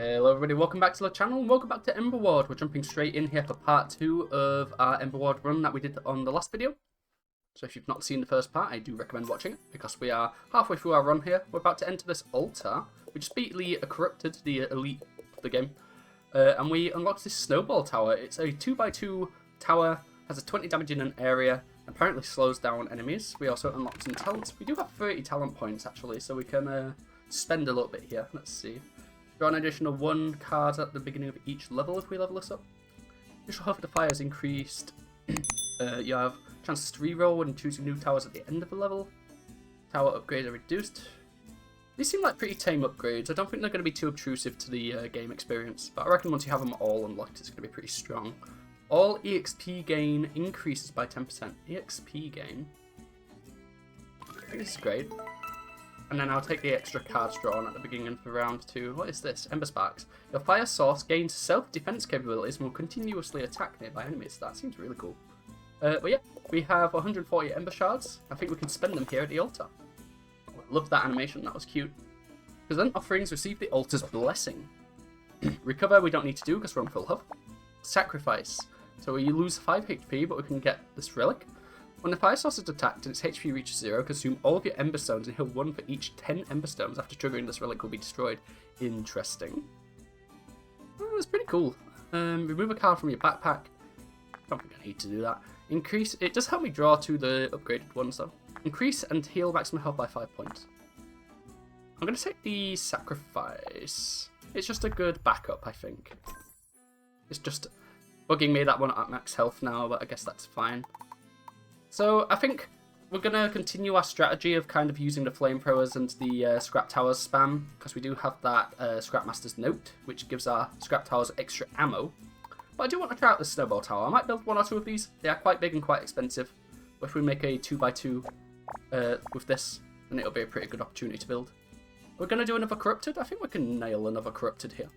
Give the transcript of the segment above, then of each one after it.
Hello everybody, welcome back to the channel and welcome back to Emberward. We're jumping straight in here for part 2 of our Emberward run that we did on the last video. So if you've not seen the first part, I do recommend watching it because we are halfway through our run here. We're about to enter this altar. We just beat the corrupted, the elite of the game. And we unlocked this snowball tower. It's a 2x2 tower, has a 20 damage in an area, apparently slows down enemies. We also unlocked some talents. We do have 30 talent points actually, so we can spend a little bit here. Let's see. Draw an additional 1 card at the beginning of each level if we level this up. Initial health of the fire is increased. You have chances to reroll when choosing new towers at the end of the level. Tower upgrades are reduced. These seem like pretty tame upgrades. I don't think they're going to be too obtrusive to the game experience, but I reckon once you have them all unlocked, it's going to be pretty strong. All EXP gain increases by 10%. EXP gain? I think this is great. And then I'll take the extra cards drawn at the beginning of the round to... What is this? Ember Sparks. Your fire source gains self-defense capabilities and will continuously attack nearby enemies. That seems really cool. But yeah, we have 140 Ember Shards. I think we can spend them here at the altar. Love that animation. That was cute. Present offerings. Receive the altar's blessing. Recover we don't need to do because we're on full health. Sacrifice. So we lose 5 HP, but we can get this relic. When the fire source is attacked and its HP reaches 0, consume all of your Ember Stones and heal 1 for each 10 Ember Stones. After triggering, this relic will be destroyed. Interesting. Oh, that's pretty cool. Remove a card from your backpack. Don't think I need to do that. Increase. It does help me draw to the upgraded ones though. Increase and heal maximum health by 5 points. I'm going to take the sacrifice. It's just a good backup, I think. It's just bugging me that one at max health now, but I guess that's fine. So I think we're going to continue our strategy of kind of using the flamethrowers and the scrap towers spam, because we do have that scrap master's note, which gives our scrap towers extra ammo. But I do want to try out the snowball tower. I might build 1 or 2 of these. They are quite big and quite expensive. But if we make a 2x2 with this, then it'll be a pretty good opportunity to build. We're going to do another corrupted. I think we can nail another corrupted here.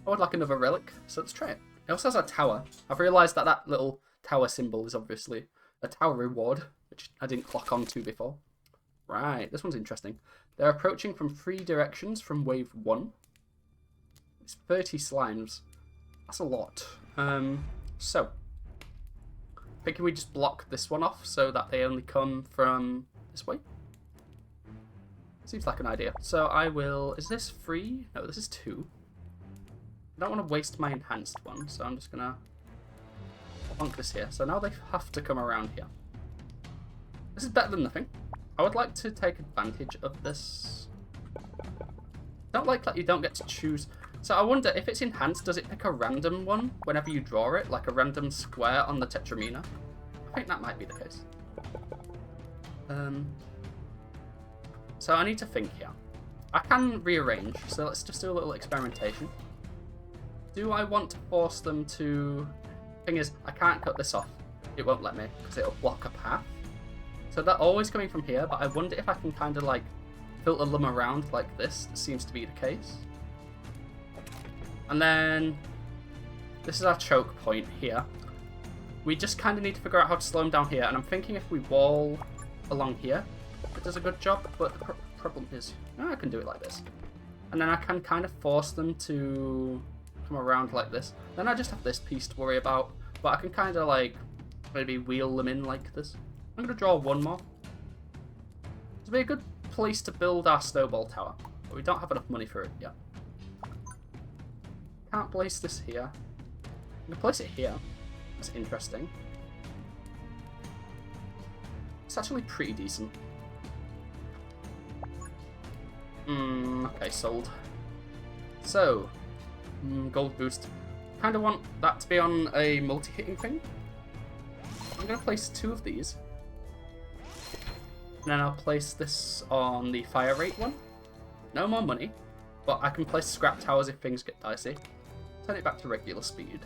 I would like another relic, so let's try it. It also has a tower. I've realised that that little tower symbol is obviously a tower reward, which I didn't clock on to before. Right, this one's interesting. They're approaching from 3 directions from wave 1. It's 30 slimes. That's a lot. So, I think we just block this one off so that they only come from this way. Seems like an idea. So I will... Is this 3? No, this is 2. I don't want to waste my enhanced one, so I'm just going to bonk this here. So now they have to come around here. This is better than nothing. I would like to take advantage of this. Don't like that you don't get to choose. So I wonder if it's enhanced, does it pick a random one whenever you draw it? Like a random square on the tetromino? I think that might be the case. So I need to think here. I can rearrange, so let's just do a little experimentation. Do I want to force them to... Thing is, I can't cut this off. It won't let me, because it'll block a path. So they're always coming from here, but I wonder if I can kind of like filter them around like this. That seems to be the case. And then this is our choke point here. We just kind of need to figure out how to slow them down here. And I'm thinking if we wall along here, it does a good job. But the problem is, I can do it like this. And then I can kind of force them to come around like this. Then I just have this piece to worry about. But I can kind of like maybe wheel them in like this. I'm going to draw 1 more. This would be a good place to build our snowball tower. But we don't have enough money for it yet. Can't place this here. I can place it here. That's interesting. It's actually pretty decent. Okay, sold. So, gold boost. Kind of want that to be on a multi-hitting thing. I'm going to place 2 of these. And then I'll place this on the fire rate one. No more money, but I can place scrap towers if things get dicey. Turn it back to regular speed.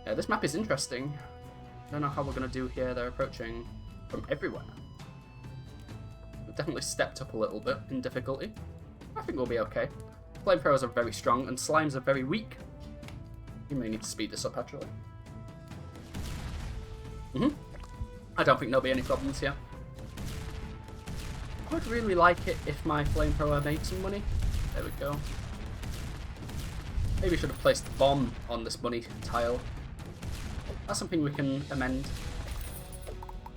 Yeah, this map is interesting. I don't know how we're going to do here. They're approaching from everywhere. We've definitely stepped up a little bit in difficulty. I think we'll be okay. Flamethrowers are very strong and slimes are very weak. You may need to speed this up actually. I don't think there'll be any problems here. I would really like it if my flamethrower made some money. There we go. Maybe I should have placed the bomb on this money tile. That's something we can amend.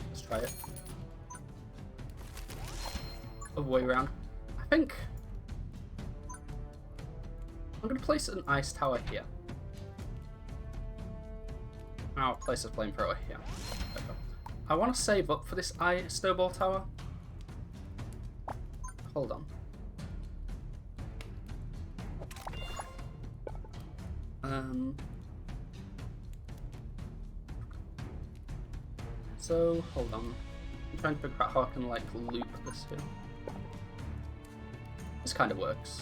Let's try it. Other way around. I think I'm going to place an ice tower here. I'll place a flamethrower here. I want to save up for this snowball tower. Hold on. So, hold on. I'm trying to figure out how I can, like, loop this here. This kind of works.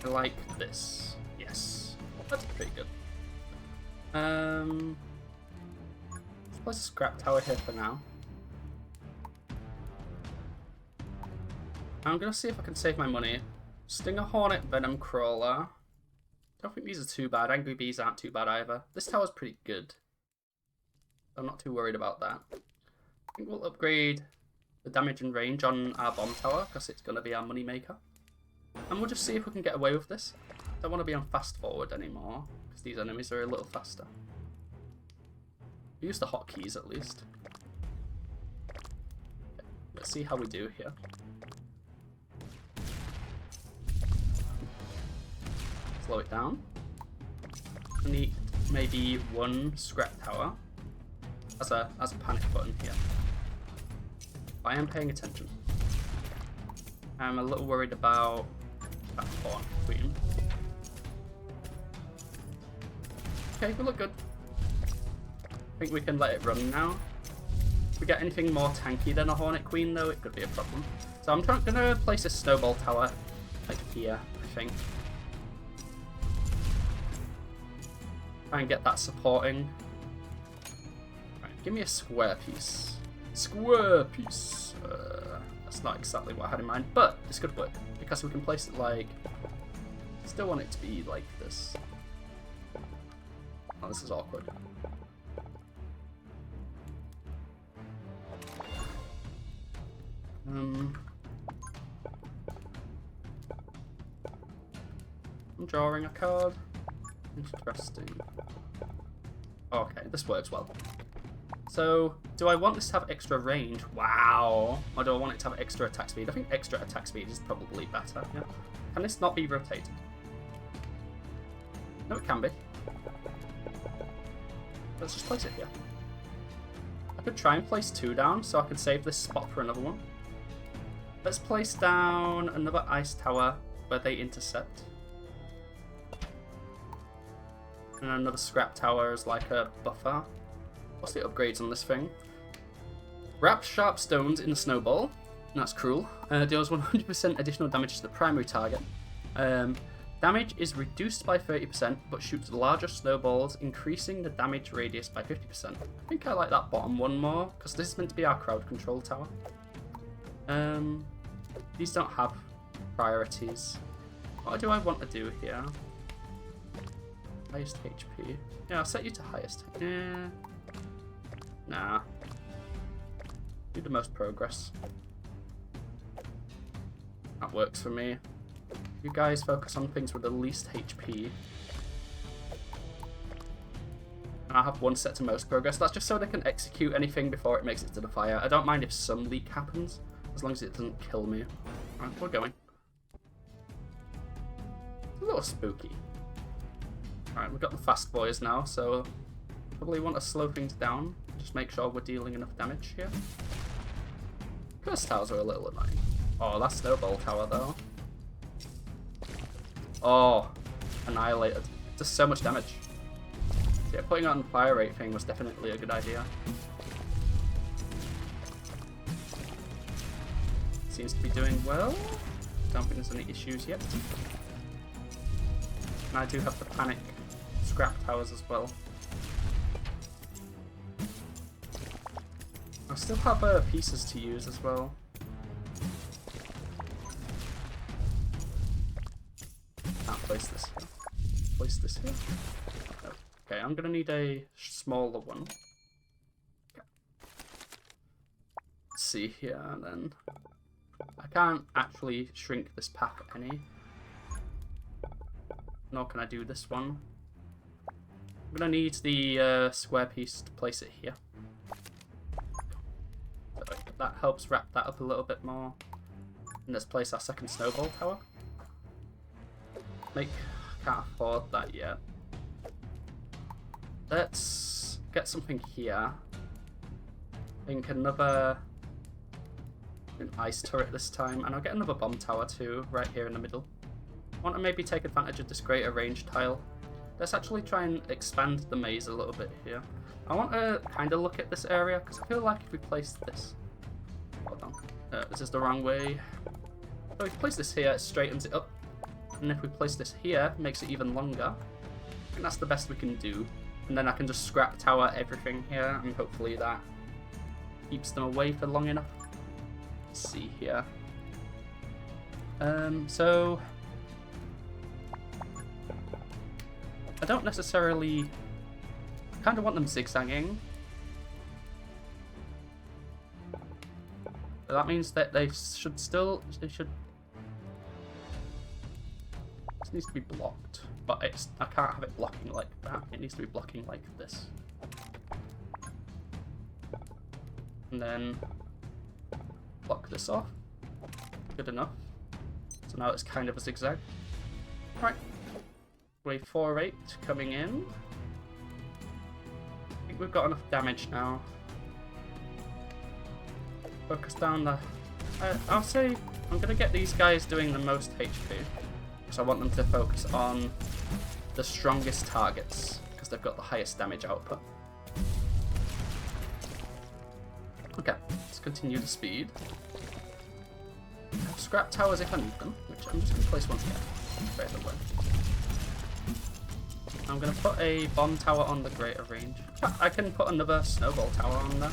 I like this. Yes. That's pretty good. Let's place a scrap tower here for now. I'm gonna see if I can save my money. Stinger Hornet, Venom Crawler. Don't think these are too bad. Angry Bees aren't too bad either. This tower's pretty good. I'm not too worried about that. I think we'll upgrade the damage and range on our bomb tower because it's gonna be our money maker. And we'll just see if we can get away with this. I don't want to be on fast forward anymore because these enemies are a little faster. Use the hotkeys at least. Okay, let's see how we do here. Slow it down. I need maybe one scrap tower as a panic button here. I am paying attention. I'm a little worried about that pawn queen. Okay, we look good. I think we can let it run now. If we get anything more tanky than a Hornet Queen though, it could be a problem. So I'm gonna place a snowball tower like here, I think. Try and get that supporting. Right, give me a square piece. Square piece. That's not exactly what I had in mind, but this could work because we can place it like. Still want it to be like this. Oh, this is awkward. I'm drawing a card. Interesting. Okay, this works well. So, do I want this to have extra range? Wow! Or do I want it to have extra attack speed? I think extra attack speed is probably better. Yeah. Can this not be rotated? No, it can be. Let's just place it here. I could try and place two down so I could save this spot for another one. Let's place down another ice tower where they intercept. And another scrap tower as like a buffer. What's the upgrades on this thing? Wrap sharp stones in a snowball. That's cruel. Deals 100% additional damage to the primary target. Damage is reduced by 30%, but shoots larger snowballs, increasing the damage radius by 50%. I think I like that bottom one more, because this is meant to be our crowd control tower. These don't have priorities. What do I want to do here? Highest HP. Yeah, I'll set you to highest. Nah. Do the most progress. That works for me. You guys focus on things with the least HP. And I'll have one set to most progress. That's just so they can execute anything before it makes it to the fire. I don't mind if some leak happens, as long as it doesn't kill me. Alright, we're going. It's a little spooky. Alright, we've got the fast boys now, so probably want to slow things down. Just make sure we're dealing enough damage here. Curse towers are a little annoying. Oh, that snowball tower though. Oh, annihilated. Does so much damage. Yeah, putting on the fire rate thing was definitely a good idea. Seems to be doing well. Don't think there's any issues yet. And I do have the panic scrap towers as well. I still have pieces to use as well. Can't place this here. Place this here. No. Okay, I'm gonna need a smaller one. Okay. see here, then. I can't actually shrink this path any. Nor can I do this one. I'm going to need the square piece to place it here. So that helps wrap that up a little bit more. And let's place our second snowball tower. Can't afford that yet. Let's get something here. I think an ice turret this time, and I'll get another bomb tower too, right here in the middle. I want to maybe take advantage of this greater range tile. Let's actually try and expand the maze a little bit here. I want to kind of look at this area, because I feel like if we place this... Hold on. This is the wrong way. So if we place this here, it straightens it up. And if we place this here, it makes it even longer. I think that's the best we can do. And then I can just scrap tower everything here, and hopefully that keeps them away for long enough. Let's see here. So... I don't necessarily... I kind of want them zigzagging. But that means that they should still... This needs to be blocked. But I can't have it blocking like that. It needs to be blocking like this. And then... block this off. Good enough. So now it's kind of a zigzag. Right. Wave 4-8 coming in. I think we've got enough damage now. Focus down the... I'll say I'm going to get these guys doing the most HP. Because I want them to focus on the strongest targets. Because they've got the highest damage output. Okay, let's continue the speed. Scrap towers if I need them, which I'm just going to place one here. Straight away. I'm going to put a bomb tower on the greater range. I can put another snowball tower on there.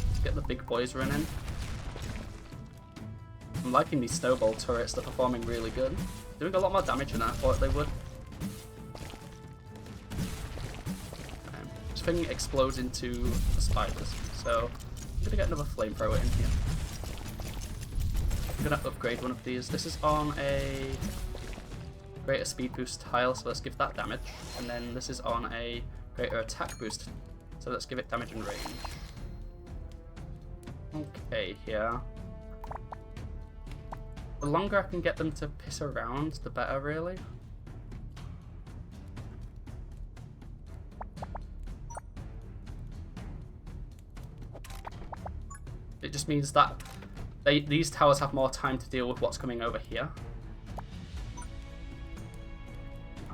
Let's get the big boys running. I'm liking these snowball turrets, they're performing really good. Doing a lot more damage than I thought they would. This thing explodes into the spiders, so I'm going to get another flamethrower in here. I'm going to upgrade one of these. This is on a greater speed boost tile, so let's give that damage. And then this is on a greater attack boost, so let's give it damage and range. Okay, here. The longer I can get them to piss around, the better, really. It just means that these towers have more time to deal with what's coming over here.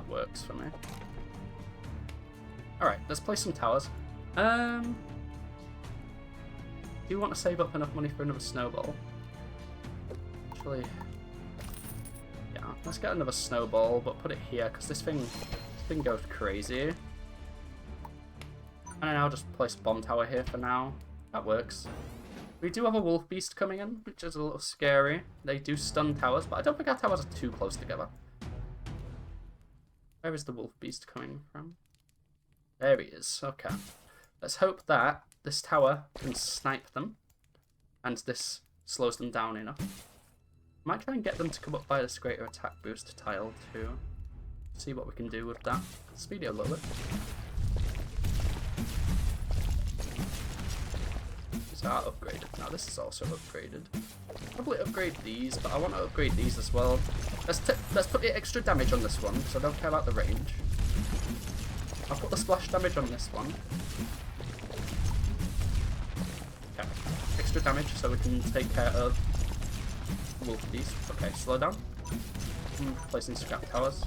Works for me. Alright, let's place some towers. Do you want to save up enough money for another snowball? Actually, yeah, let's get another snowball, but put it here, because this thing goes crazy. And I'll just place a bomb tower here for now. That works. We do have a wolf beast coming in, which is a little scary. They do stun towers, but I don't think our towers are too close together. Where is the wolf beast coming from? There he is. Okay. Let's hope that this tower can snipe them, and this slows them down enough. Might try and get them to come up by this greater attack boost tile too. See what we can do with that. Speed it a little bit. These are upgraded. Now this is also upgraded. Probably upgrade these, but I want to upgrade these as well. Let's put the extra damage on this one, because I don't care about the range. I'll put the splash damage on this one. Okay. Extra damage so we can take care of wolf beast. Okay, slow down. I'm placing scrap towers.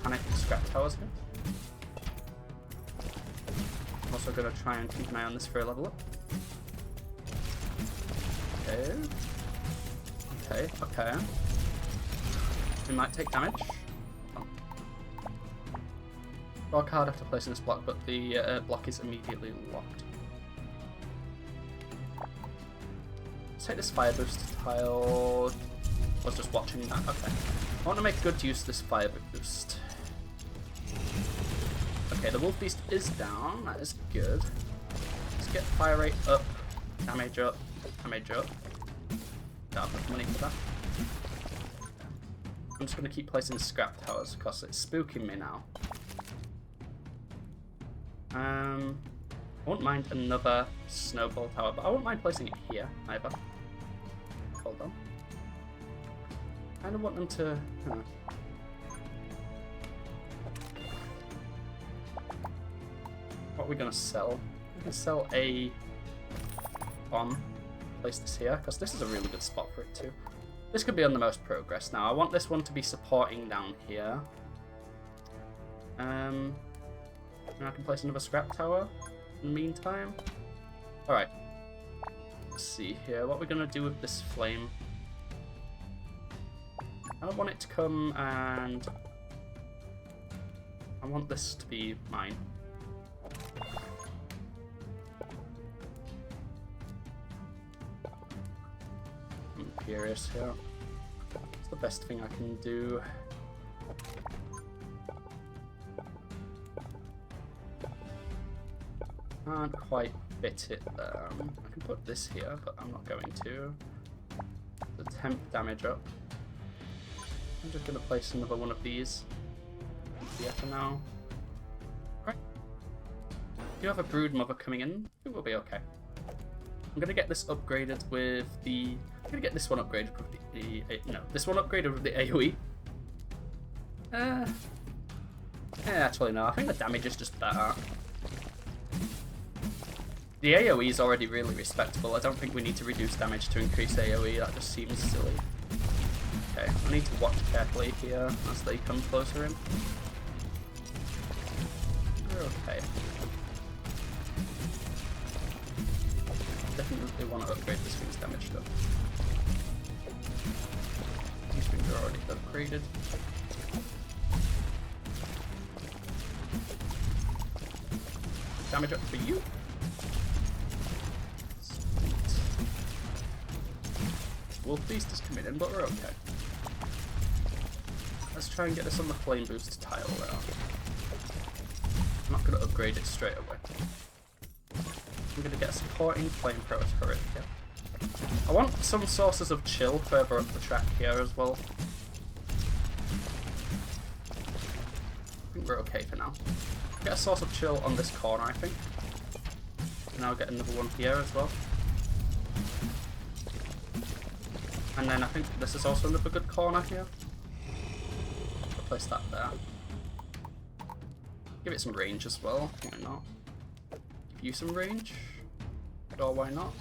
Panic scrap towers here. I'm also going to try and keep an eye on this for a level up. Okay. Okay, okay. We might take damage. Oh. Rock hard after placing this block, but the block is immediately locked. Let's take this fire boost tile. I was just watching that. Okay. I want to make good use of this fire boost. Okay, the wolf beast is down. That is good. Let's get fire rate up Damage up. Damage up. Don't have enough money for that. I'm just going to keep placing scrap towers because it's spooking me now. I won't mind another snowball tower, but I won't mind placing it here either. Hold on. I kind of want them to... What are we going to sell? We can sell a bomb. Place this here, because this is a really good spot for it too. This could be on the most progress. Now, I want this one to be supporting down here. And I can place another scrap tower in the meantime. Alright. Let's see here. What we're going to do with this flame. I don't want it to come and... I want this to be mine. I'm curious here. What's the best thing I can do? Can't quite fit it there. I can put this here, but I'm not going to. The temp damage up. I'm just going to place another one of these here for now. Right. You have a brood mother coming in. It will be okay. I'm going to get this upgraded with the... I'm going to get this one upgraded with the... No, this one upgraded with the AoE. Actually no, I think the damage is just better. The AoE is already really respectable. I don't think we need to reduce damage to increase AoE. That just seems silly. Okay, I need to watch carefully here as they come closer in. We're okay. Definitely want to upgrade this thing's damage though. These things are already upgraded. Damage up for you. Wolf Beast is coming in, but we're okay. Let's try and get this on the flame boost tile there. I'm not going to upgrade it straight away. I'm going to get a supporting flamethrower turret here. I want some sources of chill further up the track here as well. I think we're okay for now. Get a source of chill on this corner, I think. And I'll get another one here as well. And then I think this is also another good corner here. I'll place that there. Give it some range as well, why not? Give you some range? Or why not?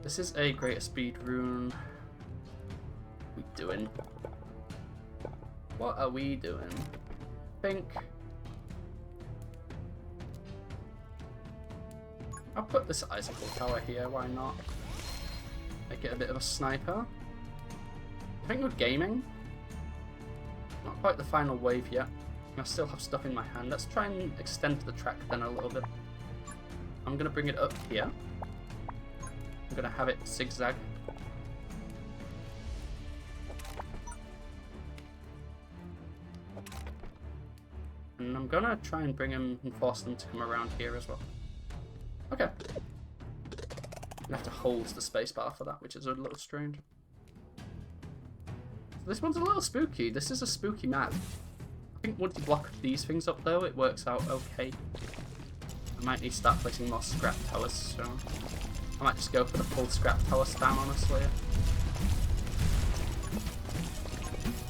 This is a greater speed rune. What are we doing? What are we doing? I think... I'll put this icicle tower here, why not? Make it a bit of a sniper. I think with gaming, not quite the final wave yet. I still have stuff in my hand. Let's try and extend the track then a little bit. I'm going to bring it up here. I'm going to have it zigzag. And I'm going to try and bring them and force them to come around here as well. Okay. I have to hold the spacebar for that, which is a little strange. This one's a little spooky. This is a spooky map. I think once you block these things up though, it works out okay. I might need to start placing more scrap towers, so I might just go for the full scrap tower spam, honestly.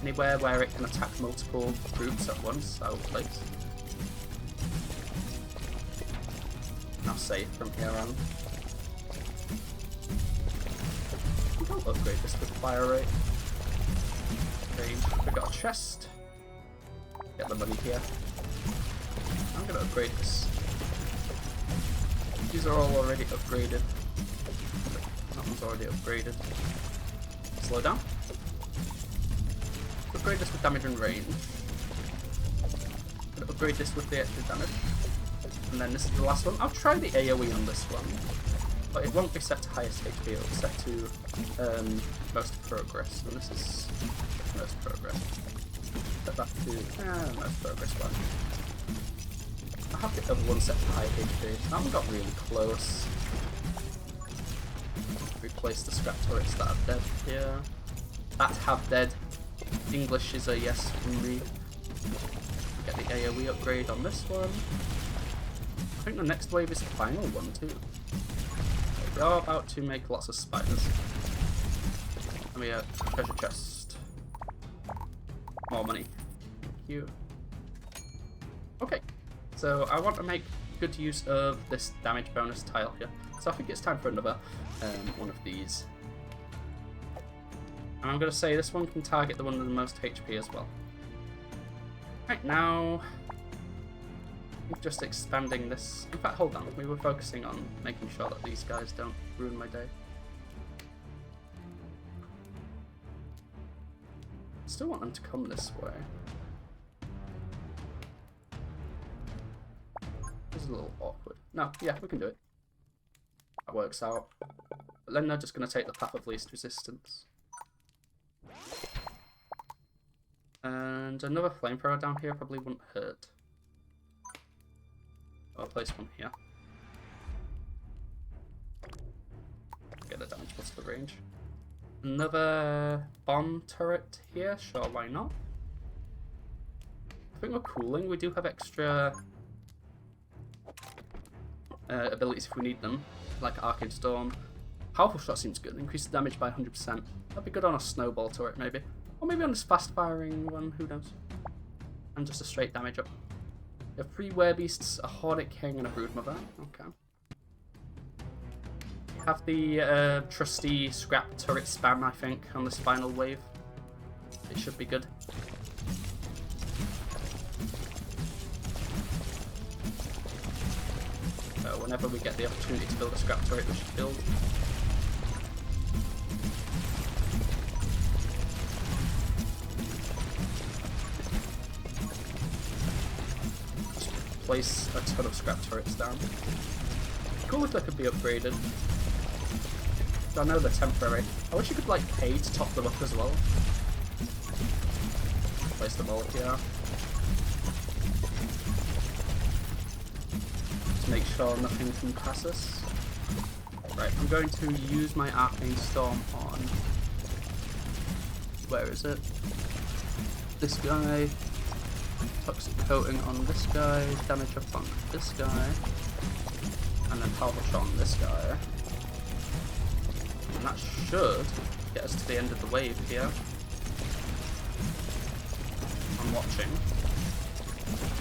Anywhere where it can attack multiple groups at once, I will place. Now save from here on. I'll upgrade this with fire rate. Okay, we got a chest. Get the money here. I'm gonna upgrade this. These are all already upgraded. That one's already upgraded. Slow down. Upgrade this with damage and range. Gonna upgrade this with the extra damage. And then this is the last one. I'll try the AoE on this one. But it won't be set to highest HP, it'll be set to most progress, and this is most progress. Set that to most progress one. I have the other one set to high HP. That one got really close. Replace the scrap turrets that are dead here. That have dead. English is a yes from me. Get the AoE upgrade on this one. I think the next wave is the final one too. We are about to make lots of spiders. And we have treasure chest. More money. Thank you. Okay, so I want to make good use of this damage bonus tile here. So I think it's time for another one of these. And I'm going to say this one can target the one with the most HP as well. Right now, I'm just expanding this. In fact, hold on. We were focusing on making sure that these guys don't ruin my day. Still want them to come this way. This is a little awkward. No, yeah, we can do it. That works out. But then they're just going to take the path of least resistance. And another flamethrower down here probably wouldn't hurt. I'll place one here. Get the damage plus the range. Another bomb turret here, sure, why not? I think we're cooling. We do have extra abilities if we need them, like Arcane Storm. Powerful Shot seems good. Increases damage by 100%. That'd be good on a snowball turret, maybe. Or maybe on this fast-firing one, who knows? And just a straight damage up. We have 3 Werebeasts, a Hornet King, and a Broodmother. Okay. We have the trusty scrap turret spam, I think, on this final wave. It should be good. So whenever we get the opportunity to build a scrap turret, we should build. Place a ton of scrap turrets down. Cool if they could be upgraded. I know they're temporary. I wish you could like pay to top them up as well. Place them all here. Just make sure nothing can pass us. Right, I'm going to use my Arcane Storm on... Where is it? This guy. Toxic coating on this guy, damage up on this guy, and then powerful shot on this guy. And that should get us to the end of the wave here. I'm watching.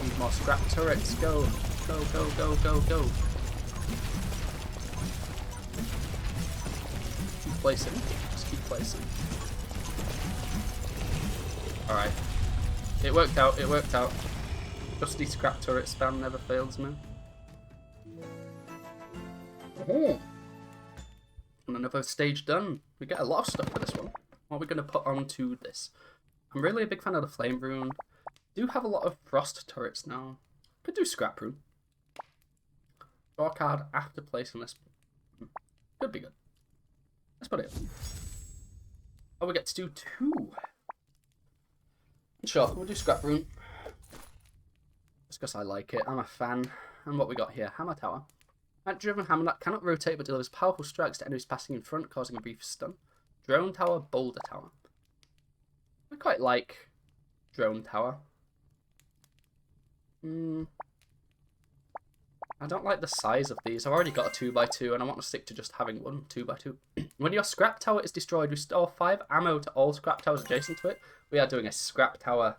Need more scrap turrets, go! Go, go, go, go, go! Keep placing, just keep placing. Alright. It worked out, it worked out. Rusty scrap turret spam never fails me. Oh. And another stage done. We get a lot of stuff for this one. What are we going to put onto this? I'm really a big fan of the flame rune. Do have a lot of frost turrets now. Could do scrap rune. Draw a card after placing this. Could be good. Let's put it. Oh, we get to do 2. Sure, we'll do scrap rune. Just because I like it. I'm a fan. And what we got here? Hammer Tower. Ant-driven hammer that cannot rotate but delivers powerful strikes to enemies passing in front, causing a brief stun. Drone Tower, Boulder Tower. I quite like Drone Tower. I don't like the size of these. I've already got a 2x2 and I want to stick to just having one 2x2. When your scrap tower is destroyed, restore 5 ammo to all scrap towers adjacent to it. We are doing a scrap tower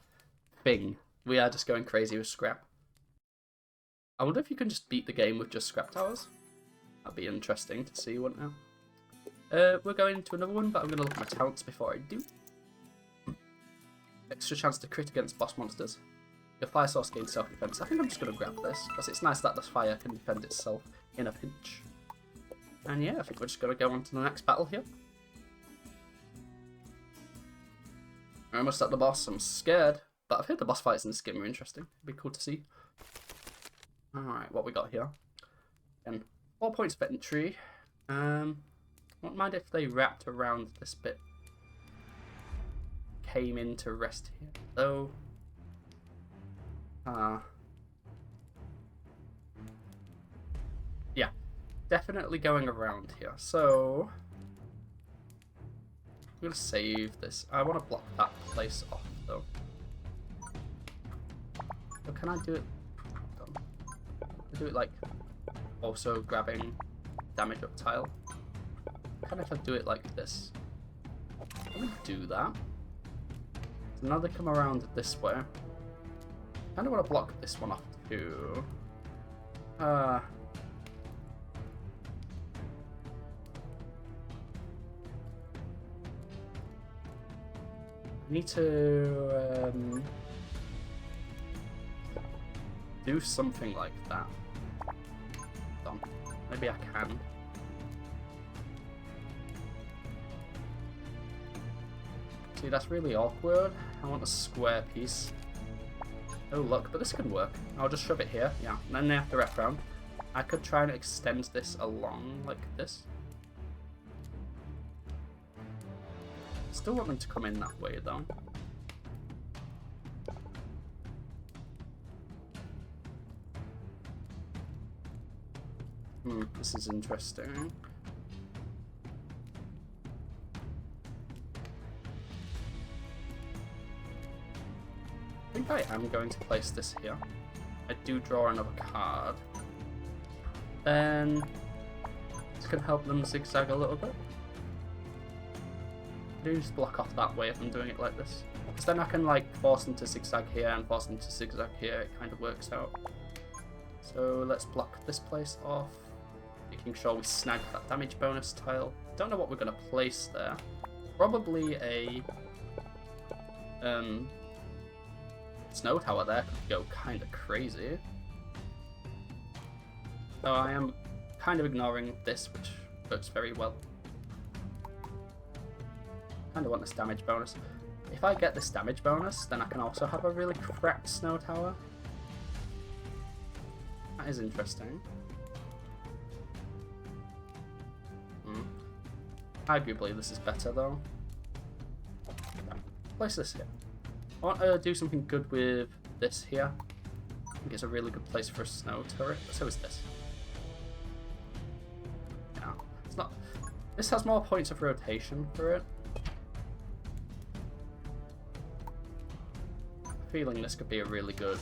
thing. We are just going crazy with scrap. I wonder if you can just beat the game with just scrap towers. That'd be interesting to see, wouldn't it? We're going into another one, but I'm going to look at my talents before I do. Extra chance to crit against boss monsters. Your fire source gains self-defense. I think I'm just going to grab this, because it's nice that the fire can defend itself in a pinch. And yeah, I think we're just going to go on to the next battle here. We're almost at the boss. I'm scared, but I've heard the boss fights in this game are interesting. It'd be cool to see. Alright, what we got here? And 4 points of entry. Wouldn't mind if they wrapped around this bit. Came in to rest here, though. definitely going around here. So I'm going to save this. I want to block that place off, though. So can I do it? Hold on. I do it like also grabbing damage up tile. Kind of if I do it like this. I'm going to do that. So now they come around this way. I kind of want to block this one off too. I need to do something like that. Hold on. Maybe I can. See, that's really awkward. I want a square piece. Oh look, but this could work. I'll just shove it here, yeah. And then they have to wrap around. I could try and extend this along like this. Still want them to come in that way though. This is interesting. I think I am going to place this here. I do draw another card. Then this can help them zigzag a little bit. I do just block off that way if I'm doing it like this. Because then I can like force them to zigzag here and force them to zigzag here. It kind of works out. So let's block this place off. Making sure we snag that damage bonus tile. Don't know what we're going to place there. Probably a snow tower there could go kind of crazy. So I am kind of ignoring this, which works very well. Kind of want this damage bonus. If I get this damage bonus, then I can also have a really cracked snow tower. That is interesting. Arguably this is better though. Place this here. I want to do something good with this here. I think it's a really good place for a snow turret. So is this. Yeah, it's not. This has more points of rotation for it. Feeling this could be a really good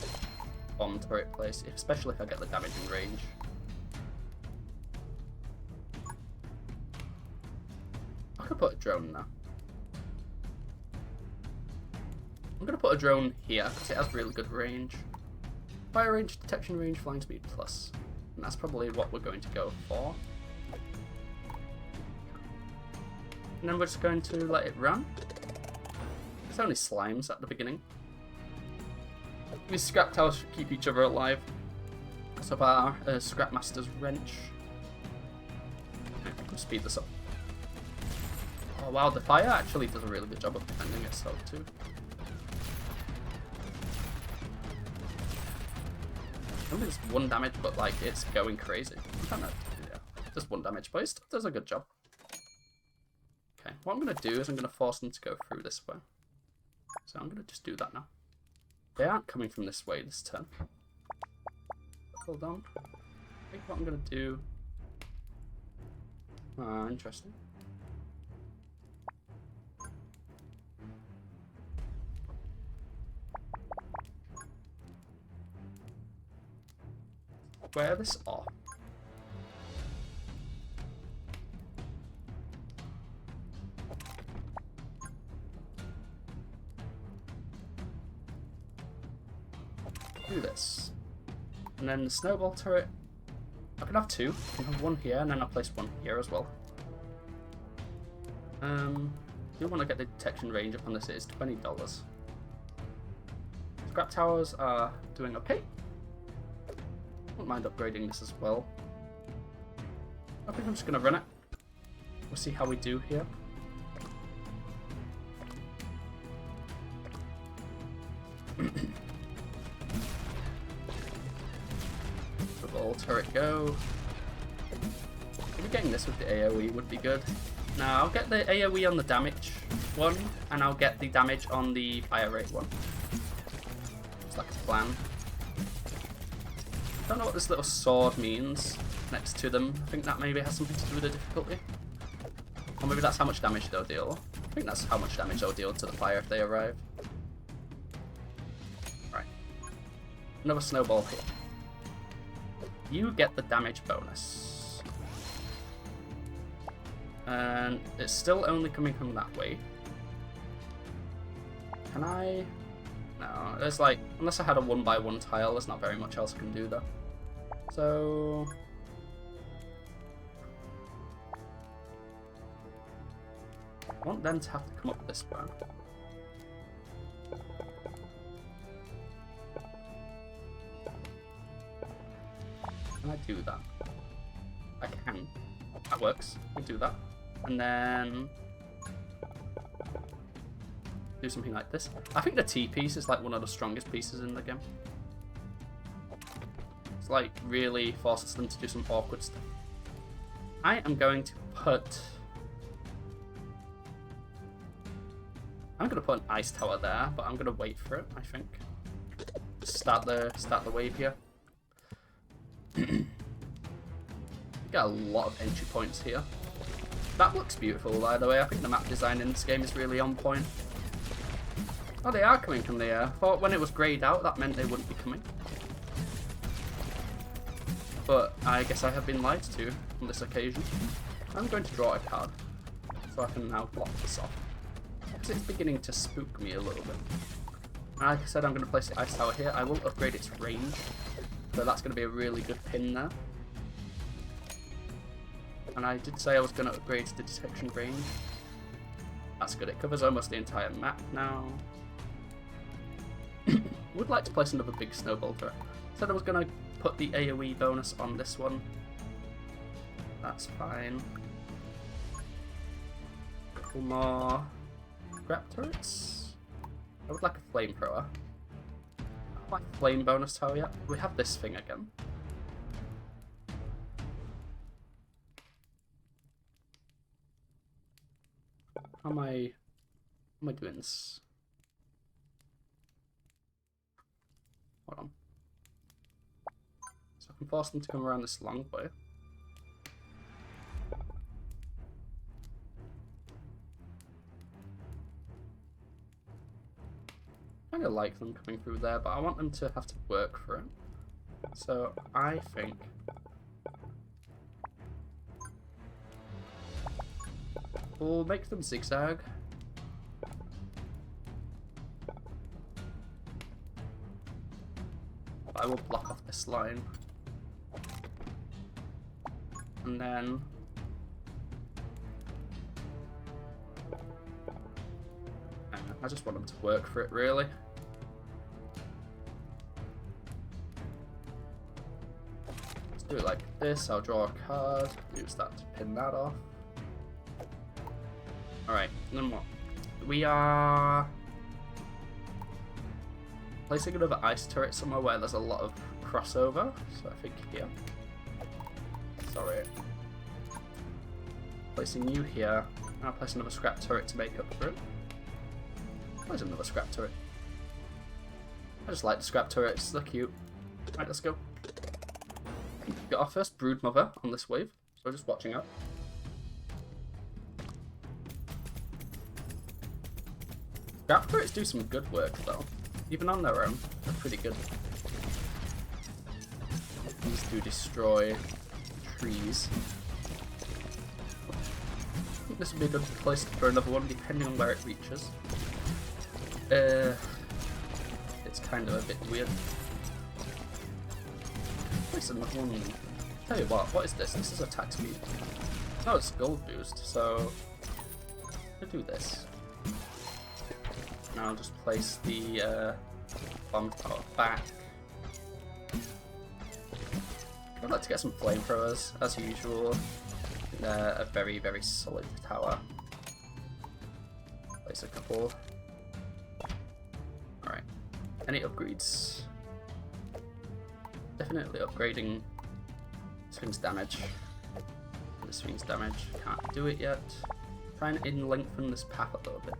bomb turret place, especially if I get the damage in range. I could put a drone now. I'm going to put a drone here because it has really good range. Fire range, detection range, flying speed plus. And that's probably what we're going to go for. And then we're just going to let it run. It's only slimes at the beginning. These scrap towers should keep each other alive. So our scrap master's wrench. Let's speed this up. Oh wow, the fire actually does a really good job of defending itself too. Only just 1 damage, but like it's going crazy. I don't know. Yeah, just 1 damage, but it still does a good job. Okay, what I'm gonna do is I'm gonna force them to go through this way. So I'm gonna just do that now. They aren't coming from this way this turn. Hold on. I think what I'm gonna do. Interesting. Square this off. Do this. And then the snowball turret. I can have 2. I can have 1 here, and then I'll place 1 here as well. You want to get the detection range up on this, it is $20. Scrap towers are doing okay. Wouldn't mind upgrading this as well. I think I'm just going to run it. We'll see how we do here. Ball turret go. Maybe getting this with the AoE would be good. Now I'll get the AoE on the damage one, and I'll get the damage on the fire rate one. It's like a plan. Don't know what this little sword means next to them. I think that maybe has something to do with the difficulty. Or maybe that's how much damage they'll deal. I think that's how much damage they'll deal to the fire if they arrive. Right. Another snowball here. You get the damage bonus. And it's still only coming from that way. Can I? No, there's like, unless I had a 1x1 tile, there's not very much else I can do though. So... I want them to have to come up this way. Can I do that? I can. That works. We'll do that. And then... do something like this. I think the T piece is like one of the strongest pieces in the game. It's like really forces them to do some awkward stuff. I am going to put... I'm going to put an ice tower there, but I'm going to wait for it, I think. Start the wave here. We got a lot of entry points here. That looks beautiful, by the way. I think the map design in this game is really on point. Oh, they are coming from the air. I thought when it was greyed out, that meant they wouldn't be coming. But I guess I have been lied to on this occasion. I'm going to draw a card, so I can now block this off. Because it's beginning to spook me a little bit. Like I said, I'm going to place the ice tower here. I will upgrade its range, so that's going to be a really good pin there. And I did say I was going to upgrade the detection range. That's good. It covers almost the entire map now. Would like to place another big snowball turret. Said I was going to put the AoE bonus on this one. That's fine. A couple more scrap turrets. I would like a flamethrower. I like flame bonus tower yet. We have this thing again. How am I doing this? Hold on. So I can force them to come around this long way. I kind of like them coming through there, but I want them to have to work for it. So I think we'll make them zigzag. I will block off this line. And then I just want them to work for it, really. Let's do it like this. I'll draw a card, use that to pin that off. Alright, and then what? We are placing another ice turret somewhere where there's a lot of crossover, so I think here. Sorry. Placing you here, and I'll place another scrap turret to make up for it. Where's another scrap turret? I just like the scrap turrets, they're cute. Right, let's go. Got our first brood mother on this wave, so we're just watching out. Scrap turrets do some good work though. Even on their own, they're pretty good. These do destroy trees. I think this would be a good place for another one, depending on where it reaches. It's kind of a bit weird. Place another one. Tell you what is this? This is attack speed. No, it's gold boost, so I'll do this. Now I'll just place the bomb tower back. I'd like to get some flamethrowers, as usual. They're a very, very solid tower. Place a couple. Alright. Any upgrades? Definitely upgrading Swing's damage. The Swing's damage. Can't do it yet. Try and lengthen this path a little bit.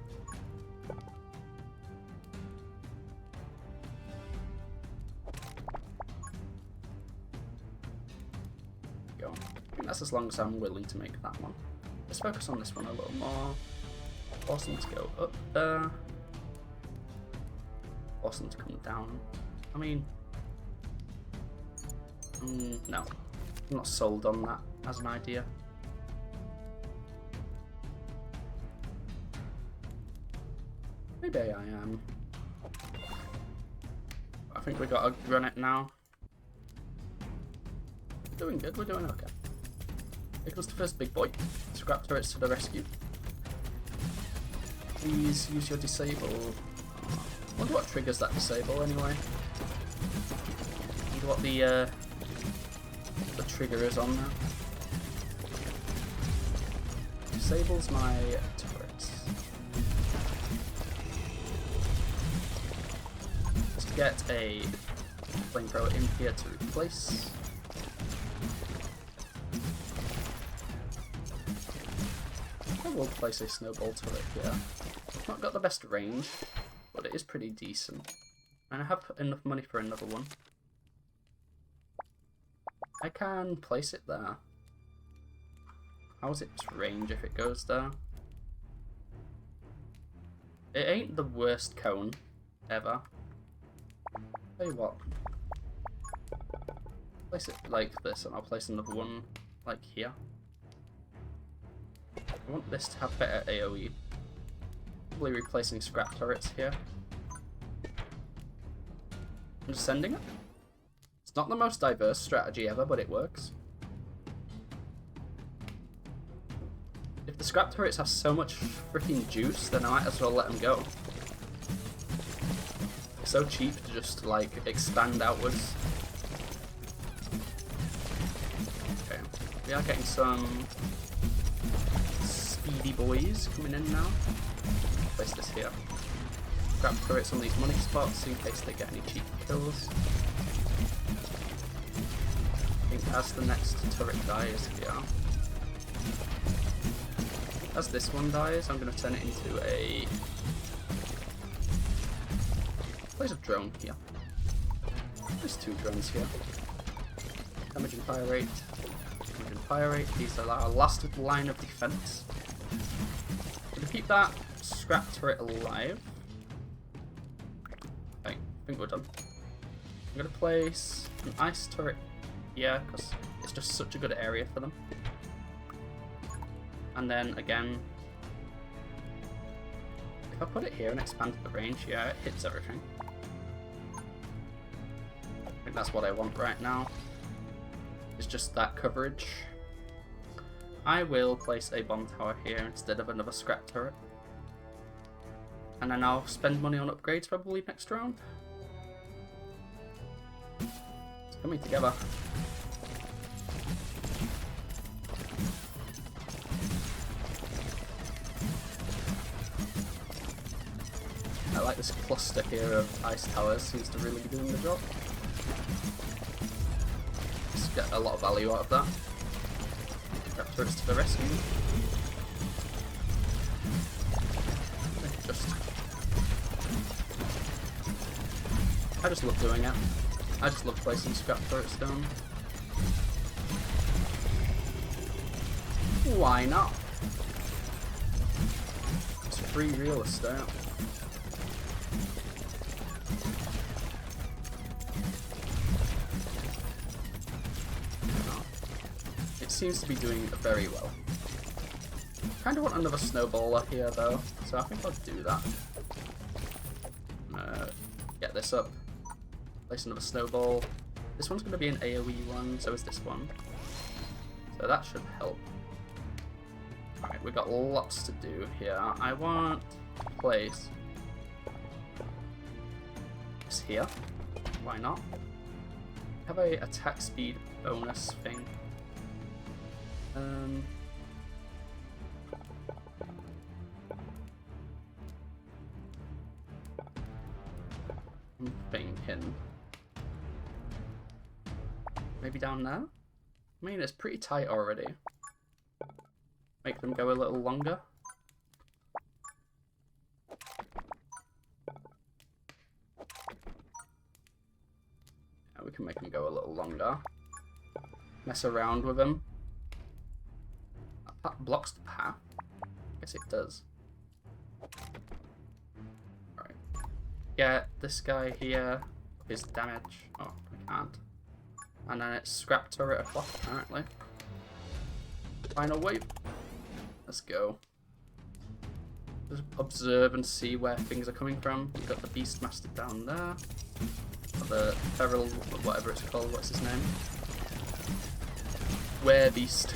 think that's as long as I'm willing to make that one. Let's focus on this one a little more. Force them to go up there. Force them to come down. I mean, no. I'm not sold on that as an idea. Maybe I am. I think we gotta run it now. We're doing good, we're doing okay. Here comes the first big boy. Scrap turrets to the rescue. Please use your disable. I wonder what triggers that disable anyway. I wonder what the trigger is on there. Disables my turrets. Let's get a flamethrower in here to replace. I will place a snowball turret here. It's not got the best range, but it is pretty decent. And I have enough money for another one. I can place it there. How is its range if it goes there? It ain't the worst cone ever. Tell you what. Place it like this and I'll place another one like here. I want this to have better AoE. Probably replacing scrap turrets here. I'm just sending it. It's not the most diverse strategy ever, but it works. If the scrap turrets have so much freaking juice, then I might as well let them go. It's so cheap to just, like, expand outwards. Okay, we are getting some speedy boys coming in now. Place this here. Scrap turrets on these money spots in case they get any cheap kills. I think as the next turret dies here, as this one dies, I'm going to turn it into a place a drone here. There's two drones here. Damage and fire rate. Damage and fire rate. These are our last line of defense. To keep that scrap turret alive. Okay, I think we're done. I'm going to place an ice turret here because it's just such a good area for them. And then again, if I put it here and expand the range, yeah, it hits everything. I think that's what I want right now. It's just that coverage. I will place a bomb tower here instead of another scrap turret. And then I'll spend money on upgrades probably next round. It's coming together. I like this cluster here of ice towers, seems to really be doing the job. Just get a lot of value out of that. Scrap turrets to the rescue. I just love doing it. I just love placing scrap turrets down. Why not? It's free real estate. It seems to be doing very well. Kind of want another snowballer here though, so I think I'll do that. Get this up. Place another snowball. This one's going to be an AoE one, so is this one. So that should help. Alright, we've got lots to do here. I want to place this here. Why not? Have a attack speed bonus thing. I'm thinking maybe down there? I mean, it's pretty tight already. Make them go a little longer. Yeah, we can make them go a little longer. Mess around with them. blocks the path. Guess it does. Alright. Get this guy here. His damage. Oh, I can't. And then it's scrap turret o'clock, apparently. Final wave. Let's go. Just observe and see where things are coming from. We've got the Beastmaster down there. Got the Feral, whatever it's called. What's his name? Beast.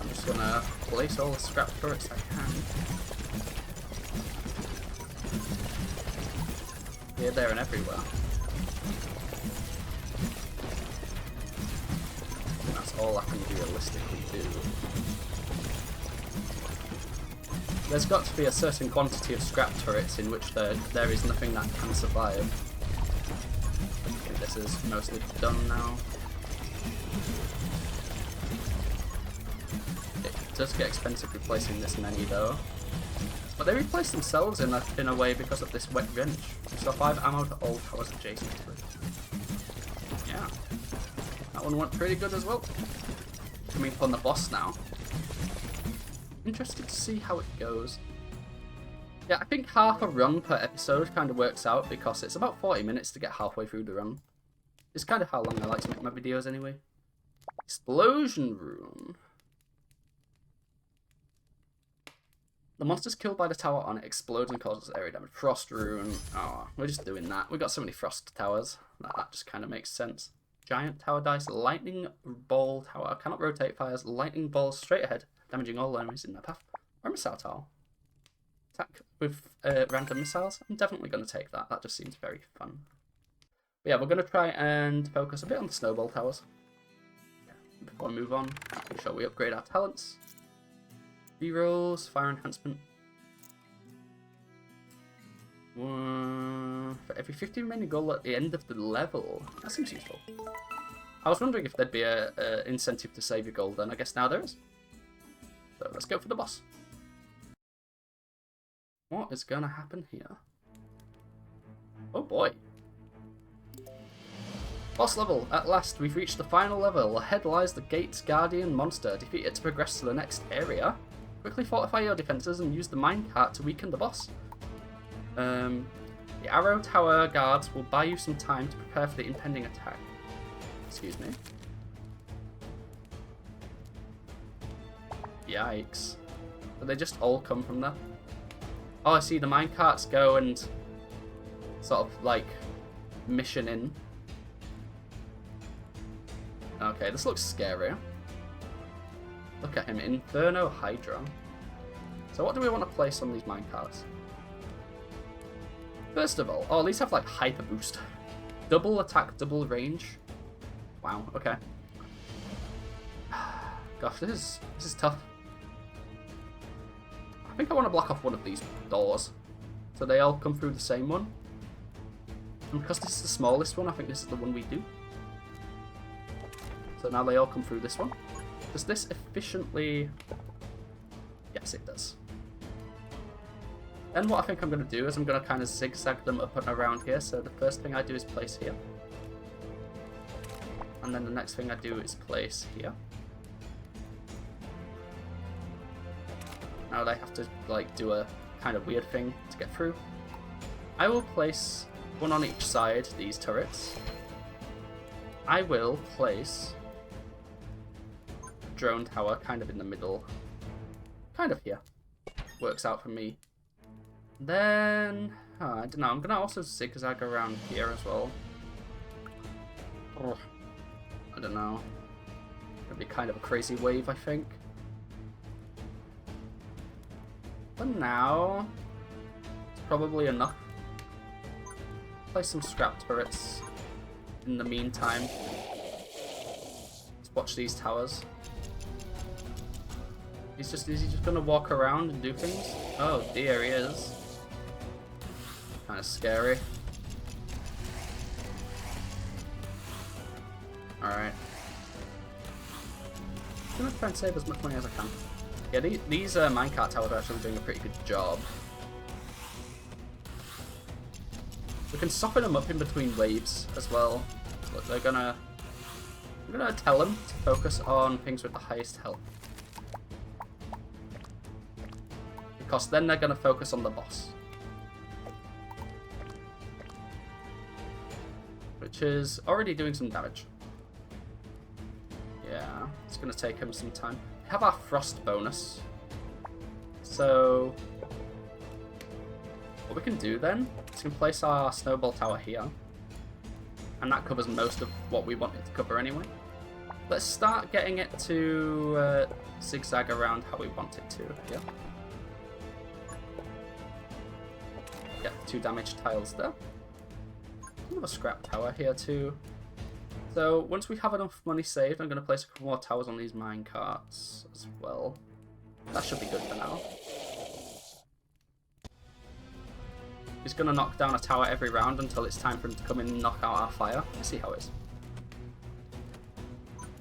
I'm just gonna place all the scrap turrets I can. Here, there, and everywhere. And that's all I can realistically do. There's got to be a certain quantity of scrap turrets in which there is nothing that can survive. Okay, this is mostly done now. It does get expensive replacing this many though. But they replace themselves in a way because of this wet wrench. So 5 ammo to all towers adjacent to it. Yeah. That one went pretty good as well. Coming upon the boss now. Interested to see how it goes. Yeah, I think half a run per episode kind of works out because it's about 40 minutes to get halfway through the run. It's kind of how long I like to make my videos anyway. Explosion rune. The monsters killed by the tower on it explodes and causes area damage. Frost rune. Oh, we're just doing that. We've got so many frost towers. That just kind of makes sense. Giant tower dice. Lightning ball tower. Cannot rotate, fires lightning balls straight ahead, damaging all enemies in their path. Or missile tower. Attack with random missiles. I'm definitely going to take that. That just seems very fun. But yeah, we're going to try and focus a bit on the snowball towers. Yeah. Before we move on, make sure we upgrade our talents. Rerolls, fire enhancement. For every 50 remaining gold at the end of the level. That seems useful. I was wondering if there'd be a incentive to save your gold, and I guess now there is. So let's go for the boss. What is gonna happen here? Oh boy. Boss level. At last, we've reached the final level. Ahead lies the Gate's Guardian monster. Defeat it to progress to the next area. Quickly fortify your defenses and use the minecart to weaken the boss. The Arrow Tower guards will buy you some time to prepare for the impending attack. Excuse me. Yikes. But they just all come from there? Oh, I see. The minecarts go and sort of like mission in. Okay, this looks scary. Look at him, Inferno Hydra. So what do we want to place on these minecarts? First of all, oh, these have like hyper boost. Double attack, double range. Wow, okay. Gosh, this is tough. I think I want to block off one of these doors. So they all come through the same one. And because this is the smallest one, I think this is the one we do. So now they all come through this one. Does this efficiently... Yes, it does. Then what I think I'm going to do is I'm going to kind of zigzag them up and around here. So the first thing I do is place here. And then the next thing I do is place here. Now they have to like do a kind of weird thing to get through. I will place one on each side, these turrets. I will place drone tower kind of in the middle, kind of here. Works out for me. Then I don't know, I'm gonna also zigzag around here as well. Oh, I don't know, it'll be kind of a crazy wave, I think. But now it's probably enough. Place some scrap turrets in the meantime. Let's watch these towers. Is he just gonna walk around and do things? Oh dear, he is. Kind of scary. Alright. I'm gonna try and save as much money as I can. Yeah, these minecart towers are actually doing a pretty good job. We can soften them up in between waves as well. Look, they're gonna I'm gonna tell them to focus on things with the highest health. Because then they're gonna focus on the boss. Which is already doing some damage. Yeah, it's gonna take him some time. We have our frost bonus. So what we can do then is we can place our snowball tower here. And that covers most of what we want it to cover anyway. Let's start getting it to zigzag around how we want it to. Yeah. Get 2 damaged tiles there. Another scrap tower here too. So once we have enough money saved, I'm going to place a couple more towers on these mine carts as well. That should be good for now. He's going to knock down a tower every round until it's time for him to come in and knock out our fire. Let's see how it is.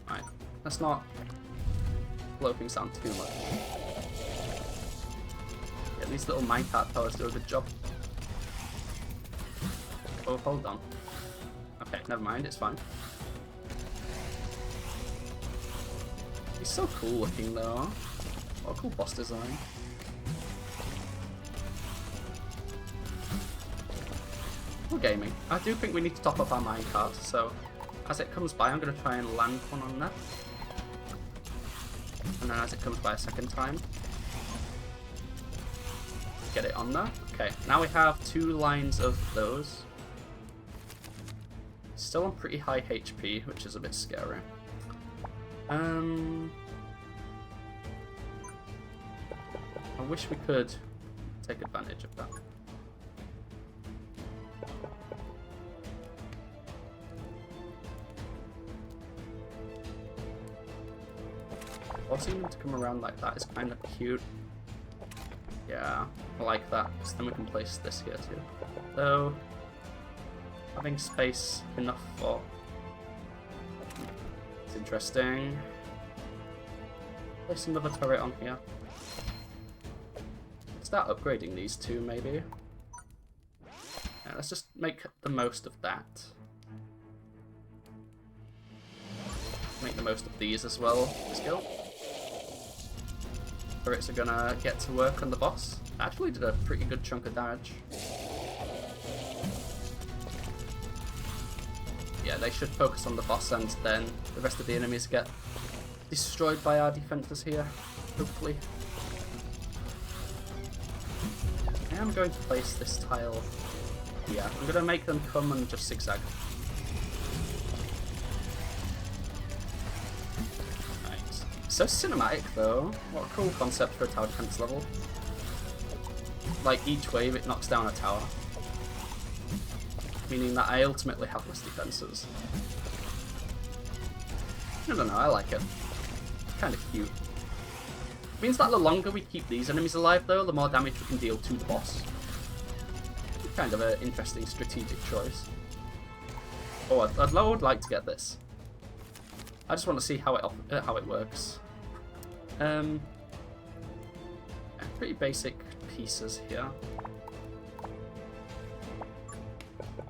Right, let's not blow things down too much. Yeah, these little minecart towers do a good job. Oh, hold on. Okay, never mind, it's fine. He's so cool looking though. What a cool boss design. We're gaming. I do think we need to top up our minecart, so as it comes by I'm going to try and land one on there. And then as it comes by a second time, get it on there. Okay, now we have 2 lines of those. Still on pretty high HP, which is a bit scary. I wish we could take advantage of that. Forcing them to come around like that is kind of cute. Yeah, I like that, because then we can place this here too. So, having space enough for... It's interesting. Place another turret on here. Start upgrading these 2 maybe. Yeah, let's just make the most of that. Make the most of these as well. Let's go. Turrets are gonna get to work on the boss. Actually did a pretty good chunk of damage. Yeah, they should focus on the boss and then the rest of the enemies get destroyed by our defenses here, hopefully. I am going to place this tile here. I'm going to make them come and just zigzag. Nice. So cinematic though. What a cool concept for a tower defense level. Like each wave it knocks down a tower. Meaning that I ultimately have less defenses. I don't know, I like it. Kind of cute. Means that the longer we keep these enemies alive though, the more damage we can deal to the boss. Kind of an interesting strategic choice. Oh, I would like to get this. I just want to see how it works. Pretty basic pieces here.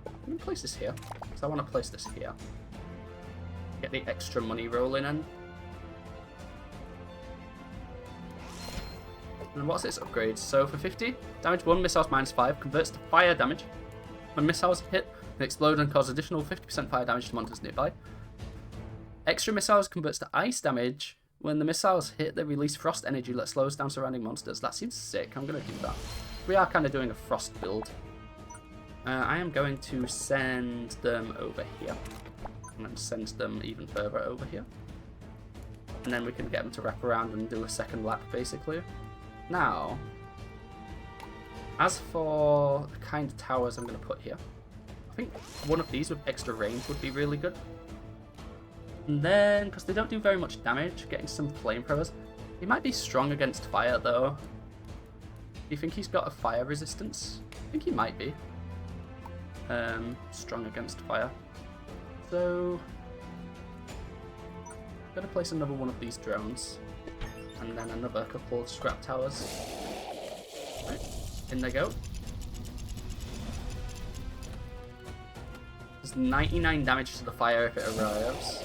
I'm going to place this here, because I want to place this here. Get the extra money rolling in. And what's its upgrade? So for 50, damage 1, missiles -5, converts to fire damage. When missiles hit, they explode and cause additional 50% fire damage to monsters nearby. Extra missiles converts to ice damage. When the missiles hit, they release frost energy that slows down surrounding monsters. That seems sick, I'm going to do that. We are kind of doing a frost build. I am going to send them over here. And then send them even further over here. And then we can get them to wrap around and do a second lap, basically. Now, as for the kind of towers I'm going to put here, I think one of these with extra range would be really good. And then, because they don't do very much damage, getting some flamethrowers. He might be strong against fire, though. Do you think he's got a fire resistance? I think he might be. Strong against fire. So, I'm going to place another one of these drones. And then another couple of scrap towers. Right, in they go. There's 99 damage to the fire if it arrives.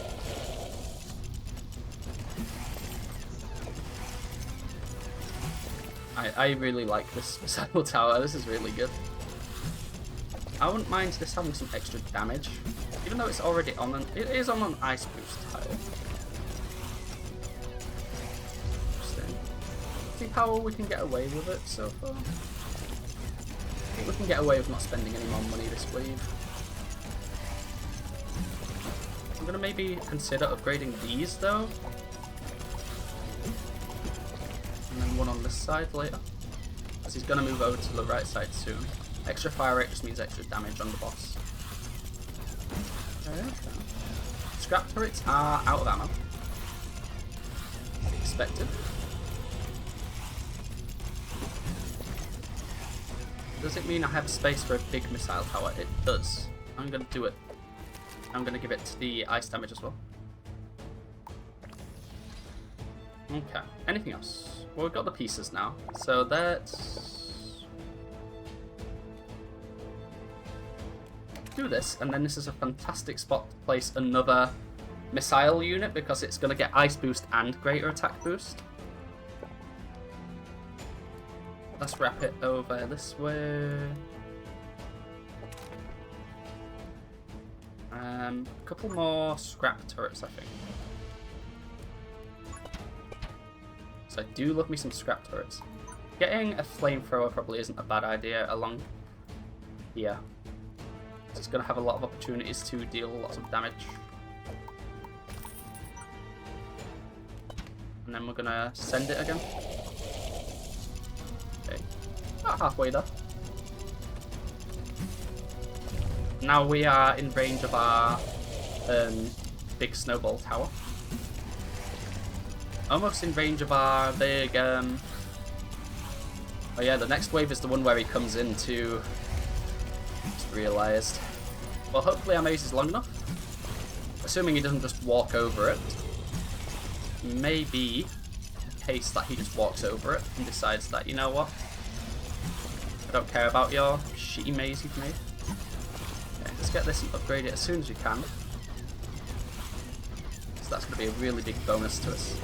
I really like this missile tower. This is really good. I wouldn't mind this having some extra damage, even though it's already on an... It is on an ice boost tile. Interesting. See how we can get away with it so far. I think we can get away with not spending any more money this wave. I'm gonna maybe consider upgrading these though. And then one on this side later. Because he's gonna move over to the right side soon. Extra fire rate just means extra damage on the boss. Okay. Scrap turrets are out of ammo. As expected. Does it mean I have space for a big missile tower? It does. I'm gonna do it. I'm gonna give it the ice damage as well. Okay. Anything else? Well, we've got the pieces now. So let's do this, and then this is a fantastic spot to place another missile unit because it's going to get ice boost and greater attack boost. Let's wrap it over this way. A couple more scrap turrets, I think. So I do love me some scrap turrets. Getting a flamethrower probably isn't a bad idea along here. It's going to have a lot of opportunities to deal lots of damage. And then we're going to send it again. Okay, about halfway there. Now we are in range of our big snowball tower. Almost in range of our big... Oh yeah, the next wave is the one where he comes into... Just realised. Well, hopefully our maze is long enough. Assuming he doesn't just walk over it. Maybe a case that he just walks over it and decides that, you know what? I don't care about your shitty maze you've made. Okay, let's get this and upgrade it as soon as we can. So that's going to be a really big bonus to us.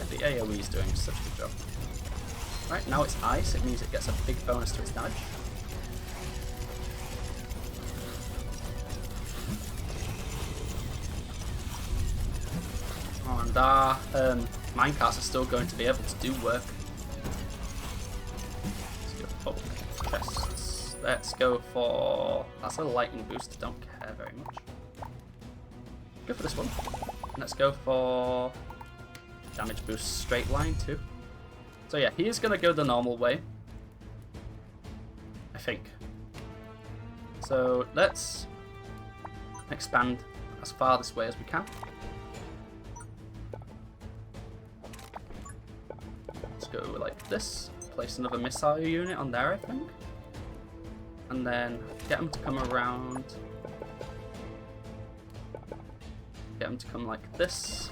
The AoE is doing such a good job. Right, now it's ice, it means it gets a big bonus to its damage. Oh, and our minecarts are still going to be able to do work. Let's go for chests. Let's go for... That's a lightning boost, I don't care very much. Go for this one. Let's go for... damage boost straight line too. So yeah, he is gonna go the normal way, I think. So let's expand as far this way as we can. Let's go like this. Place another missile unit on there, I think. And then get him to come around. Get him to come like this.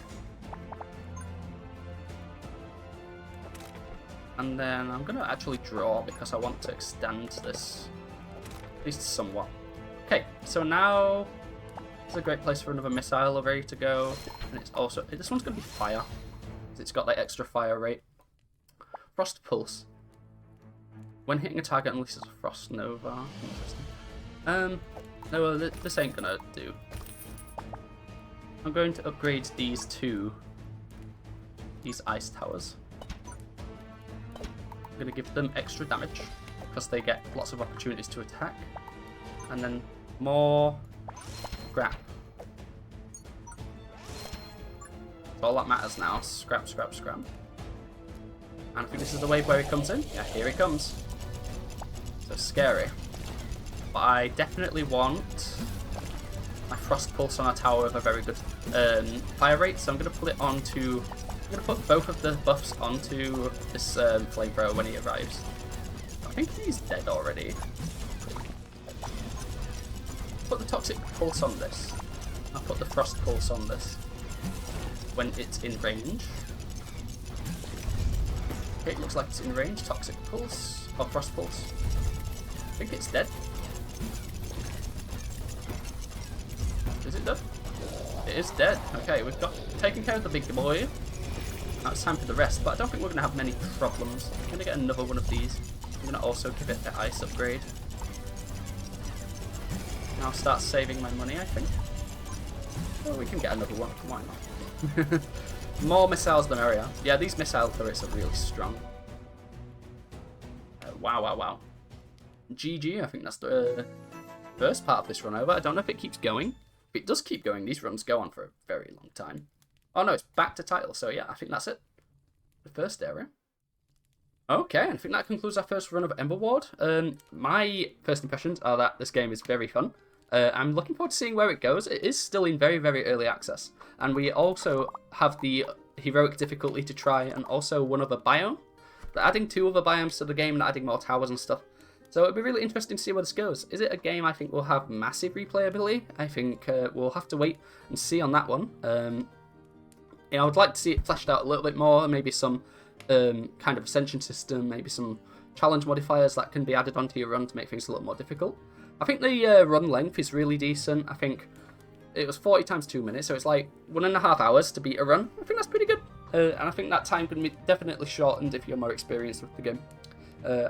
And then I'm going to actually draw because I want to extend this, at least somewhat. Okay, so now it's a great place for another missile ready to go. And it's also, this one's going to be fire. It's got like extra fire rate. Frost Pulse. When hitting a target unleashes a Frost Nova. Interesting. No, this ain't going to do. I'm going to upgrade these ice towers. I'm going to give them extra damage because they get lots of opportunities to attack. And then more scrap. That's all that matters now. Scrap, scrap, scrap. And I think this is the wave where he comes in. Yeah, here he comes. So scary. But I definitely want my Frost Pulse on our tower with a very good fire rate. So I'm going to put it onto... I'm going to put both of the buffs onto this flamethrower when he arrives. I think he's dead already. Put the Toxic Pulse on this. I'll put the Frost Pulse on this when it's in range. Okay, it looks like it's in range. Toxic Pulse, or Frost Pulse. I think it's dead. Is it dead? It is dead. Okay, we've got taken care of the big boy. Now it's time for the rest, but I don't think we're going to have many problems. I'm going to get another one of these. I'm going to also give it the ice upgrade. Now start saving my money, I think. Well, we can get another one. Why not? More missiles the merrier. Yeah, these missile turrets are really strong. Wow, wow, wow. GG, I think that's the first part of this run over. I don't know if it keeps going. If it does keep going, these runs go on for a very long time. Oh no, it's back to title, so yeah, I think that's it. The first area. Okay, I think that concludes our first run of Emberward. My first impressions are that this game is very fun. I'm looking forward to seeing where it goes. It is still in very, very early access. And we also have the heroic difficulty to try, and also one other biome. They're adding 2 other biomes to the game and adding more towers and stuff. So it'll be really interesting to see where this goes. Is it a game I think will have massive replayability? I think we'll have to wait and see on that one. I would like to see it fleshed out a little bit more, maybe some kind of ascension system, maybe some challenge modifiers that can be added onto your run to make things a little more difficult. I think the run length is really decent. I think it was 40 times 2 minutes, so it's like 1.5 hours to beat a run. I think that's pretty good. And I think that time can be definitely shortened if you're more experienced with the game.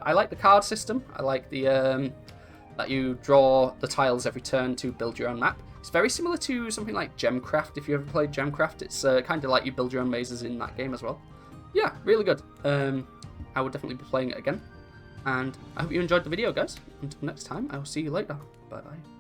I like the card system. I like the that you draw the tiles every turn to build your own map. It's very similar to something like Gemcraft, if you ever played Gemcraft. It's kind of like you build your own mazes in that game as well. Yeah, really good. I would definitely be playing it again. And I hope you enjoyed the video, guys. Until next time, I will see you later. Bye-bye.